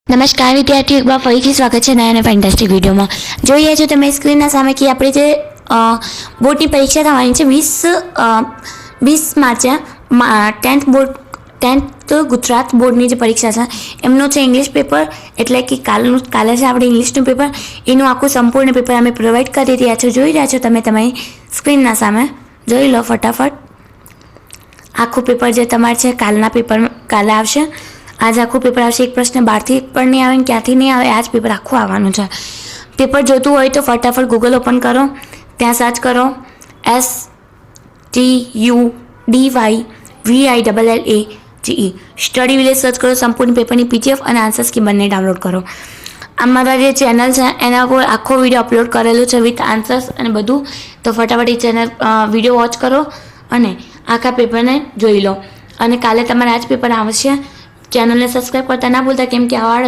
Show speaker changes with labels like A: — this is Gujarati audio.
A: નમસ્કાર વિદ્યાર્થીઓ, એક વાર ફરીથી સ્વાગત છે નયા અને ફેન્ટાસ્ટિક વિડીયોમાં. જોઈ રહ્યા છો તમે સ્ક્રીનના સામે કે આપણે જે બોર્ડની પરીક્ષા થવાની છે 20 માર્ચે 10th ગુજરાત બોર્ડની જે પરીક્ષા છે એમનો છે ઇંગ્લિશ પેપર, એટલે કે કાલે છે આપણે ઇંગ્લિશનું પેપર. એનું આખું સંપૂર્ણ પેપર અમે પ્રોવાઈડ કરી રહ્યા છો. જોઈ રહ્યા છો તમે તમારી સ્ક્રીનના સામે, જોઈ લો ફટાફટ. આખું પેપર જે તમારે છે કાલે આવશે. આજ આખું પેપર આવશે. એક પ્રશ્ન બહારથી પણ નહીં આવે ને ક્યાંથી નહીં આવે, આ જ પેપર આખું આવવાનું છે. પેપર જોતું હોય તો ફટાફટ ગૂગલ ઓપન કરો, ત્યાં સર્ચ કરો STUDYVILLAGE સ્ટડી વિલેજ સર્ચ કરો. સંપૂર્ણ પેપરની PDF અને આન્સર્સ કી બંને ડાઉનલોડ કરો. અમારા જે ચેનલ છે એના પર આખો વિડીયો અપલોડ કરેલો છે વિથ આન્સર્સ અને બધું. તો ફટાફટ એ ચેનલ વિડીયો વોચ કરો અને આખા પેપરને જોઈ લો. અને કાલે તમારે આ જ પેપર આવશે. ચેનલને સબસ્ક્રાઈબ કરતા ના ભૂલતા, કેમ કે આવા